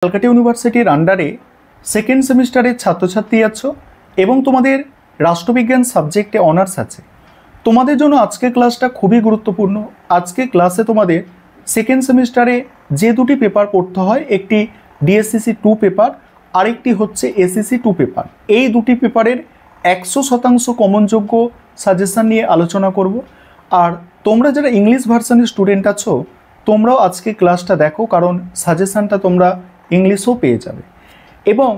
ক্যালকাটা ইউনিভার্সিটির আন্ডারে সেকেন্ড সেমিস্টারের ছাত্রছাত্রী আছো এবং তোমাদের রাষ্ট্রবিজ্ঞান সাবজেক্টে অনার্স আছে। তোমাদের জন্য আজকে ক্লাসটা খুবই গুরুত্বপূর্ণ। আজকে ক্লাসে তোমাদের সেকেন্ড সেমিস্টারে যে দুটি পেপার পড়তে হয়, একটি ডিএসসিসি 2 পেপার, আরেকটি হচ্ছে এসিসি 2 পেপার। এই দুটি পেপারের 100% কমনযোগ্য সাজেশান নিয়ে আলোচনা করব। আর তোমরা যারা ইংলিশ ভার্সনের স্টুডেন্ট আছো, তোমরাও আজকে ক্লাসটা দেখো, কারণ সাজেশানটা তোমরা ইংলিশও পেয়ে যাবে। এবং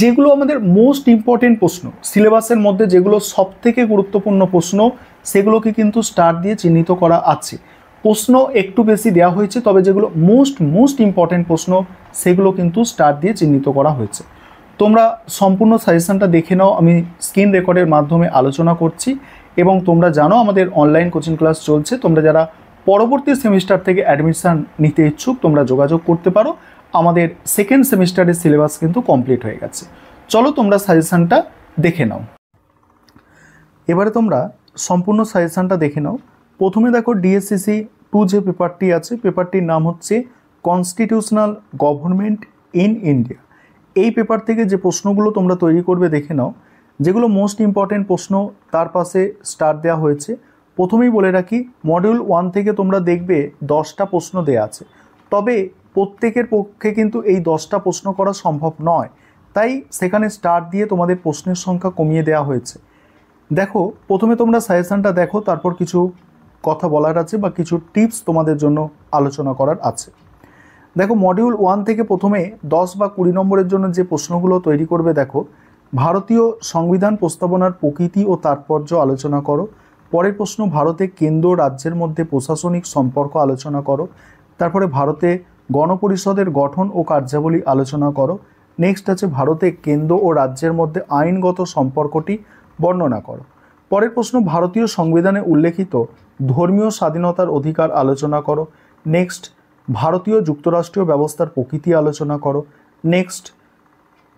যেগুলো আমাদের মোস্ট ইম্পর্টেন্ট প্রশ্ন, সিলেবাসের মধ্যে যেগুলো সবথেকে গুরুত্বপূর্ণ প্রশ্ন, সেগুলোকে কিন্তু স্টার দিয়ে চিহ্নিত করা আছে। প্রশ্ন একটু বেশি দেওয়া হয়েছে, তবে যেগুলো মোস্ট ইম্পর্টেন্ট প্রশ্ন সেগুলো কিন্তু স্টার দিয়ে চিহ্নিত করা হয়েছে। তোমরা সম্পূর্ণ সাজেশানটা দেখে নাও, আমি স্ক্রিন রেকর্ডের মাধ্যমে আলোচনা করছি। এবং তোমরা জানো আমাদের অনলাইন কোচিং ক্লাস চলছে। তোমরা যারা পরবর্তী সেমিস্টার থেকে অ্যাডমিশান নিতে ইচ্ছুক, তোমরা যোগাযোগ করতে পারো। আমাদের সেকেন্ড সেমিস্টারের সিলেবাস কিন্তু কমপ্লিট হয়ে গেছে। চলো তোমরা সাজেশানটা দেখে নাও। এবারে তোমরা সম্পূর্ণ সাজেশানটা দেখে নাও। প্রথমে দেখো ডিএসসিসি 2 যে পেপারটি আছে, পেপারটির নাম হচ্ছে কনস্টিটিউশনাল গভর্নমেন্ট ইন ইন্ডিয়া। এই পেপার থেকে যে প্রশ্নগুলো তোমরা তৈরি করবে দেখে নাও। যেগুলো মোস্ট ইম্পর্টেন্ট প্রশ্ন তার পাশে স্টার দেওয়া হয়েছে। প্রথমেই বলে রাখি, মডিউল 1 থেকে তোমরা দেখবে 10টা প্রশ্ন দেওয়া আছে, তবে প্রত্যেকের পক্ষে কিন্তু এই 10টা প্রশ্ন করা সম্ভব নয়। তাই সেখানে স্টার দিয়ে তোমাদের প্রশ্নের সংখ্যা কমিয়ে দেওয়া হয়েছে। দেখো, প্রথমে তোমরা সাজেশানটা দেখো, তারপর কিছু কথা বলার আছে বা কিছু টিপস তোমাদের জন্য আলোচনা করার আছে। দেখো, মডিউল 1 থেকে প্রথমে 10 বা 20 নম্বরের জন্য যে প্রশ্নগুলো তৈরি করবে, দেখো, ভারতীয় সংবিধান প্রস্তাবনার প্রকৃতি ও তাৎপর্য আলোচনা করো। পরের প্রশ্ন, ভারতে কেন্দ্র রাজ্যের মধ্যে প্রশাসনিক সম্পর্ক আলোচনা করো। তারপরে ভারতে গণপরিষদের গঠন ও কার্যাবলী আলোচনা করো। নেক্সট আছে ভারতে কেন্দ্র ও রাজ্যের মধ্যে আইনগত সম্পর্কটি বর্ণনা করো। পরের প্রশ্ন, ভারতীয় সংবিধানে উল্লেখিত ধর্মীয় স্বাধীনতার অধিকার আলোচনা করো। নেক্সট, ভারতীয় যুক্তরাষ্ট্রীয় ব্যবস্থার প্রকৃতি আলোচনা করো। নেক্সট,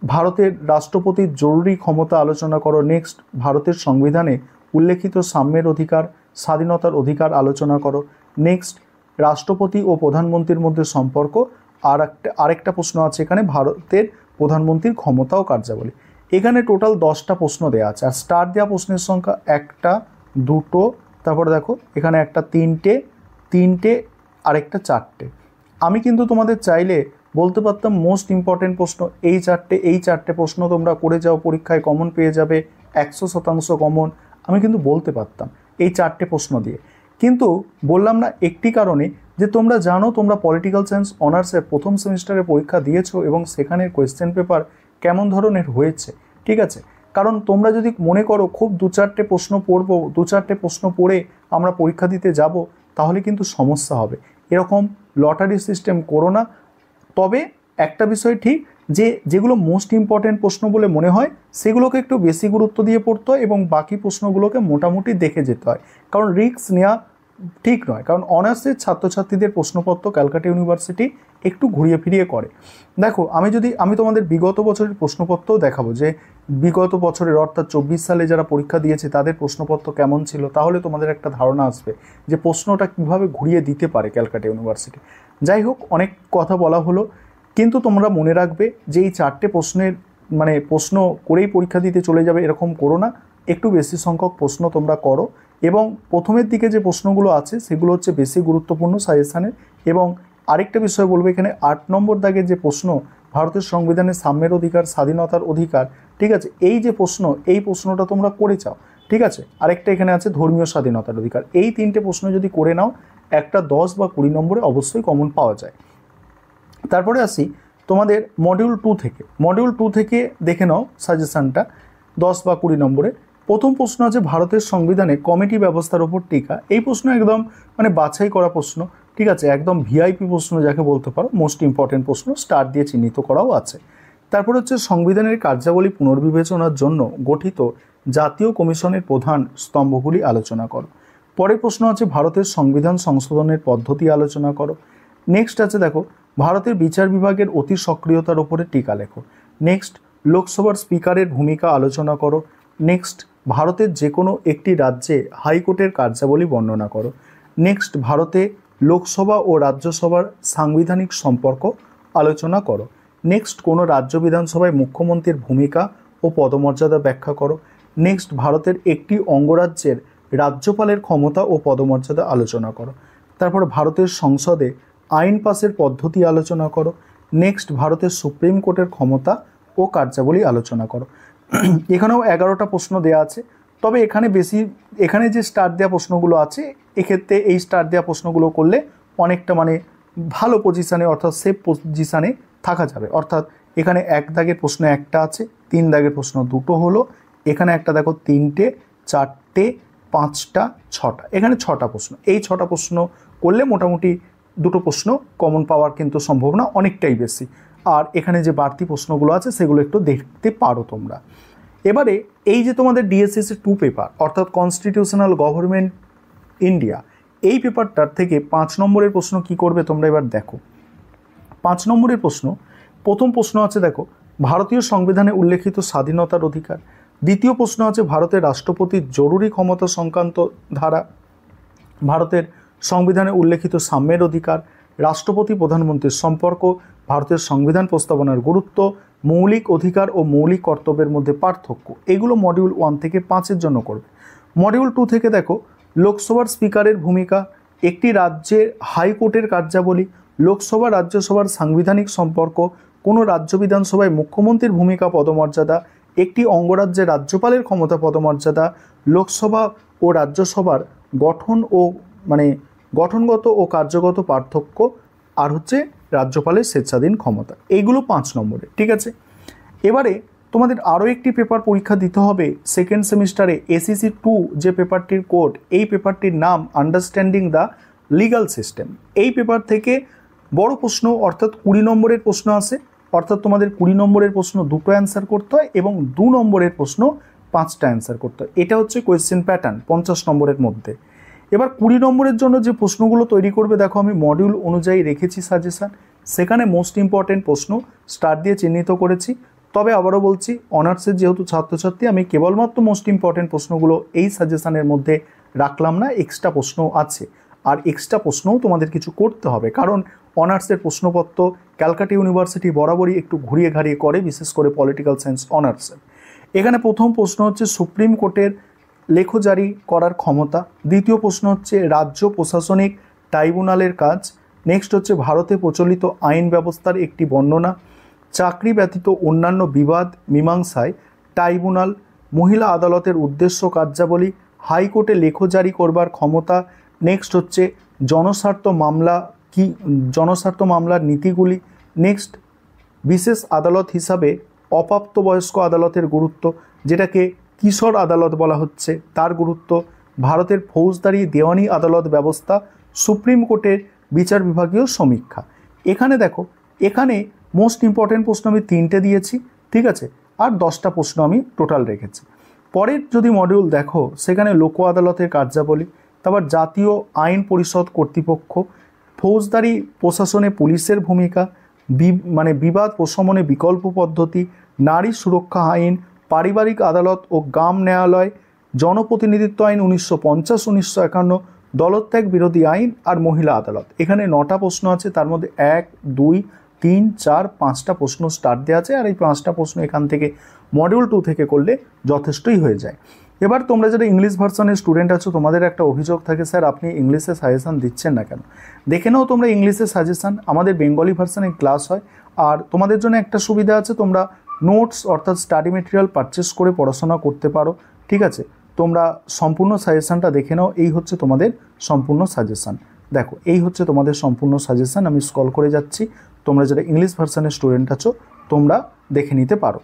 ভারতের রাষ্ট্রপতির জরুরি ক্ষমতা আলোচনা করো। নেক্সট, ভারতের সংবিধানে উল্লেখিত সাম্যের অধিকার, স্বাধীনতার অধিকার আলোচনা করো। নেক্সট, রাষ্ট্রপতি ও প্রধানমন্ত্রীর মধ্যে সম্পর্ক। আরেকটা প্রশ্ন আছে এখানে, ভারতের প্রধানমন্ত্রীর ক্ষমতা ও কার্যাবলী। এখানে টোটাল 10টা প্রশ্ন দেওয়া আছে। আর স্টার দেওয়া প্রশ্নের সংখ্যা 1টা, 2টো, তারপরে দেখো এখানে একটা 3টে, আরেকটা 4টে। আমি কিন্তু তোমাদের চাইলে বলতে পারতাম মোস্ট ইম্পর্টেন্ট প্রশ্ন এই চারটে প্রশ্ন তোমরা করে যাও, পরীক্ষায় কমন পেয়ে যাবে 100% কমন। আমি কিন্তু বলতে পারতাম এই 4টে প্রশ্ন দিয়ে, কিন্তু বললাম না একটি কারণে, যে তোমরা জানো তোমরা পলিটিক্যাল সায়েন্স অনার্সের প্রথম সেমিস্টারে পরীক্ষা দিয়েছো এবং সেখানের কোয়েশ্চেন পেপার কেমন ধরনের হয়েছে। ঠিক আছে, কারণ তোমরা যদি মনে করো খুব 2-4টে প্রশ্ন পড়বো, 2-4টে প্রশ্ন পড়ে আমরা পরীক্ষা দিতে যাব, তাহলে কিন্তু সমস্যা হবে। এরকম লটারি সিস্টেম করো না। তবে একটা বিষয় ঠিক, যে যেগুলো মোস্ট ইম্পর্টেন্ট প্রশ্ন বলে মনে হয় সেগুলোকে একটু বেশি গুরুত্ব দিয়ে পড়তে হয় এবং বাকি প্রশ্নগুলোকে মোটামুটি দেখে যেতে হয়, কারণ রিস্ক নেওয়া ঠিক নয়। কারণ অনার্সের ছাত্রছাত্রীদের প্রশ্নপত্র ক্যালকাটা ইউনিভার্সিটি একটু ঘুরিয়ে ফিরিয়ে করে। দেখো, আমি তোমাদের বিগত বছরের প্রশ্নপত্রও দেখাবো, যে বিগত বছরের অর্থাৎ 24 সালে যারা পরীক্ষা দিয়েছে তাদের প্রশ্নপত্র কেমন ছিল, তাহলে তোমাদের একটা ধারণা আসবে যে প্রশ্নটা কীভাবে ঘুরিয়ে দিতে পারে ক্যালকাটা ইউনিভার্সিটি। যাই হোক, অনেক কথা বলা হলো, কিন্তু তোমরা মনে রাখবে যে এই 4টে প্রশ্নের প্রশ্ন করেই পরীক্ষা দিতে চলে যাবে এরকম করো না। একটু বেশি সংখ্যক প্রশ্ন তোমরা করো, এবং প্রথমের দিকে যে প্রশ্নগুলো আছে সেগুলো হচ্ছে বেশি গুরুত্বপূর্ণ সাজেশানের। এবং আরেকটা বিষয় বলবো, এখানে 8 নম্বর দাগের যে প্রশ্ন, ভারতের সংবিধানে সাম্যের অধিকার, স্বাধীনতার অধিকার, ঠিক আছে, এই যে প্রশ্ন, এই প্রশ্নটা তোমরা করে চাও। ঠিক আছে, আরেকটা এখানে আছে ধর্মীয় স্বাধীনতার অধিকার। এই 3টে প্রশ্ন যদি করে নাও, একটা 10 বা 20 নম্বরে অবশ্যই কমন পাওয়া যায়। তারপরে আসি তোমাদের মডিউল 2 থেকে দেখে নাও সাজেশানটা 10 বা 20 নম্বরে। প্রথম প্রশ্ন আছে ভারতের সংবিধানে কমিটি ব্যবস্থার ওপর টিকা। এই প্রশ্ন একদম বাছাই করা প্রশ্ন। ঠিক আছে, একদম ভিআইপি প্রশ্ন যাকে বলতে পারো, মোস্ট ইম্পর্টেন্ট প্রশ্ন, স্টার দিয়ে চিহ্নিত করাও আছে। তারপর হচ্ছে সংবিধানের কার্যাবলী পুনর্বিবেচনার জন্য গঠিত জাতীয় কমিশনের প্রধান স্তম্ভগুলি আলোচনা করো। পরের প্রশ্ন আছে ভারতের সংবিধান সংশোধনের পদ্ধতি আলোচনা করো। নেক্সট আছে দেখো, ভারতের বিচার বিভাগের অতি সক্রিয়তার ওপরে টিকা লেখো। নেক্সট, লোকসভার স্পিকারের ভূমিকা আলোচনা করো। নেক্সট, ভারতের যে কোনো একটি রাজ্যে হাইকোর্টের কার্যাবলী বর্ণনা করো। নেক্সট, ভারতে লোকসভা ও রাজ্যসভার সাংবিধানিক সম্পর্ক আলোচনা করো। নেক্সট কোনো রাজ্য বিধানসভায় মুখ্যমন্ত্রীর ভূমিকা ও পদমর্যাদা ব্যাখ্যা করো। নেক্সট ভারতের একটি অঙ্গরাজ্যের রাজ্যপালের ক্ষমতা ও পদমর্যাদা আলোচনা করো। তারপর ভারতের সংসদে আইন পাসের পদ্ধতি আলোচনা করো। নেক্সট ভারতের সুপ্রিম কোর্টের ক্ষমতা ও কার্যাবলী আলোচনা করো। এখানেও 11টা প্রশ্ন দেওয়া আছে, তবে এখানে যে স্টার দেওয়া প্রশ্নগুলো আছে এক্ষেত্রে এই স্টার দেওয়া প্রশ্নগুলো করলে অনেকটা মানে ভালো পজিশানে অর্থাৎ সেফ পজিশানে থাকা যাবে। অর্থাৎ এখানে 1 দাগের প্রশ্ন একটা আছে, 3 দাগের প্রশ্ন দুটো হলো, এখানে একটা দেখো 3টে, 4টে, 5টা, 6টা, এখানে 6টা প্রশ্ন। এই 6টা প্রশ্ন করলে মোটামুটি দুটো প্রশ্ন কমন পাওয়ার কিন্তু সম্ভাবনা অনেকটাই বেশি। আর এখানে যে বাড়তি প্রশ্নগুলো আছে সেগুলো একটু দেখতে পারো তোমরা। এবারে এই যে তোমাদের ডিএসসিসি 2 পেপার অর্থাৎ কনস্টিটিউশনাল গভর্নমেন্ট ইন্ডিয়া, এই পেপারটার থেকে 5 নম্বরের প্রশ্ন কি করবে তোমরা এবার দেখো। 5 নম্বরের প্রশ্ন, প্রথম প্রশ্ন আছে দেখো ভারতীয় সংবিধানে উল্লেখিত স্বাধীনতার অধিকার। দ্বিতীয় প্রশ্ন আছে ভারতের রাষ্ট্রপতির জরুরি ক্ষমতা সংক্রান্ত ধারা। ভারতের সংবিধানে উল্লেখিত সাম্যের অধিকার, রাষ্ট্রপতি প্রধানমন্ত্রীর সম্পর্ক, ভারতের সংবিধান প্রস্তাবনার গুরুত্ব, মৌলিক অধিকার ও মৌলিক কর্তব্যের মধ্যে পার্থক্য। এগুলো মডিউল 1 থেকে 5-এর জন্য করবে। মডিউল 2 থেকে দেখো লোকসভার স্পিকারের ভূমিকা, একটি রাজ্যের হাইকোর্টের কার্যাবলী, লোকসভা রাজ্যসভার সাংবিধানিক সম্পর্ক, কোনো রাজ্য বিধানসভায় মুখ্যমন্ত্রীর ভূমিকা পদমর্যাদা, একটি অঙ্গরাজ্যের রাজ্যপালের ক্ষমতা পদমর্যাদা, লোকসভা ও রাজ্যসভার গঠনগত ও কার্যগত পার্থক্য, আর হচ্ছে রাজ্যপালের স্বেচ্ছাধীন ক্ষমতা। এইগুলো 5 নম্বরে, ঠিক আছে। এবারে তোমাদের আরও একটি পেপার পরীক্ষা দিতে হবে সেকেন্ড সেমিস্টারে, এসিসি 2 যে পেপারটির কোড, এই পেপারটির নাম আন্ডারস্ট্যান্ডিং দ্য লিগাল সিস্টেম। এই পেপার থেকে বড় প্রশ্ন অর্থাৎ 20 নম্বরের প্রশ্ন আসে, অর্থাৎ তোমাদের 20 নম্বরের প্রশ্ন 2টো অ্যান্সার করতে হয় এবং 2 নম্বরের প্রশ্ন 5টা অ্যান্সার করতে হয়। এটা হচ্ছে কোয়েশ্চেন প্যাটার্ন 50 নম্বরের মধ্যে। এবার 20 নম্বরের জন্য যে প্রশ্নগুলো তৈরি করবে দেখো আমি মডিউল অনুযায়ী রেখেছি সাজেশান, সেখানে মোস্ট ইম্পর্টেন্ট প্রশ্ন স্টার দিয়ে চিহ্নিত করেছি। তবে আবারও বলছি অনার্সের যেহেতু ছাত্রছাত্রী আমি কেবলমাত্র মোস্ট ইম্পর্টেন্ট প্রশ্নগুলো এই সাজেশানের মধ্যে রাখলাম না, এক্সট্রা প্রশ্ন আছে। আর এক্সট্রা প্রশ্নও তোমাদের কিছু করতে হবে, কারণ অনার্সের প্রশ্নপত্র ক্যালকাটা ইউনিভার্সিটি বরাবরই একটু ঘুরিয়ে ঘাড়িয়ে করে, বিশেষ করে পলিটিক্যাল সায়েন্স অনার্সের। এখানে প্রথম প্রশ্ন হচ্ছে সুপ্রিম কোর্টের লেখ জারি করার ক্ষমতা। দ্বিতীয় প্রশ্ন হচ্ছে রাজ্য প্রশাসনিক ট্রাইব্যুনালের কাজ। নেক্সট হচ্ছে ভারতে প্রচলিত আইন ব্যবস্থার একটি বর্ণনা। চাকরি ব্যতীত অন্যান্য বিবাদ মীমাংসায় ট্রাইব্যুনাল। মহিলা আদালতের উদ্দেশ্য কার্যাবলী। হাইকোর্টে লেখ জারি করবার ক্ষমতা। নেক্সট হচ্ছে জনস্বার্থ মামলার নীতিগুলি। নেক্সট বিশেষ আদালত হিসাবে অপ্রাপ্তবয়স্ক আদালতের গুরুত্ব, যেটাকে কিশোর আদালত বলা হচ্ছে, তার গুরুত্ব। ভারতের ফৌজদারি দেওয়ানি আদালত ব্যবস্থা। সুপ্রিম কোর্টের বিচার বিভাগীয় সমীক্ষা। এখানে দেখো এখানে মোস্ট ইম্পর্টেন্ট প্রশ্ন আমি 3টে দিয়েছি, ঠিক আছে, আর 10টা প্রশ্ন আমি টোটাল রেখেছি। পরের যদি মডিউল দেখো সেখানে লোক আদালতের কার্যাবলী, তারপর জাতীয় আইন পরিষদ কর্তৃপক্ষ, ফৌজদারি প্রশাসনে পুলিশের ভূমিকা, বিবাদ প্রশমনে বিকল্প পদ্ধতি, নারী সুরক্ষা আইন, পারিবারিক আদালত ও গ্রাম ন্যায়ালয়, জনপ্রতিনিধিত্ব আইন 1950-1951, দলত্যাগ বিরোধী আইন আর মহিলা আদালত। এখানে 9টা প্রশ্ন আছে, তার মধ্যে 1, 2, 3, 4, 5টা প্রশ্ন স্টার্ট দেওয়া আছে। আর এই 5টা প্রশ্ন এখান থেকে মডিউল 2 থেকে করলে যথেষ্টই হয়ে যায়। এবার তোমরা যারা ইংলিশ ভার্সনের স্টুডেন্ট আছো তোমাদের একটা অভিযোগ থাকে, স্যার আপনি ইংলিশে সাজেশান দিচ্ছেন না কেন? দেখে নাও তোমরা ইংলিশে সাজেশান, আমাদের বেঙ্গলি ভার্সনে ক্লাস হয়। আর তোমাদের জন্য একটা সুবিধা আছে, তোমরা নোটস অর্থাৎ স্টাডি মেটেরিয়াল পারচেস করে পড়াশোনা করতে পারো, ঠিক আছে। তোমরা সম্পূর্ণ সাজেশানটা দেখে নাও। এই হচ্ছে তোমাদের সম্পূর্ণ সাজেশান। দেখো এই হচ্ছে তোমাদের সম্পূর্ণ সাজেশান, আমি স্ক্রল করে যাচ্ছি। তোমরা যারা ইংলিশ ভার্সনের স্টুডেন্ট আছো তোমরা দেখে নিতে পারো।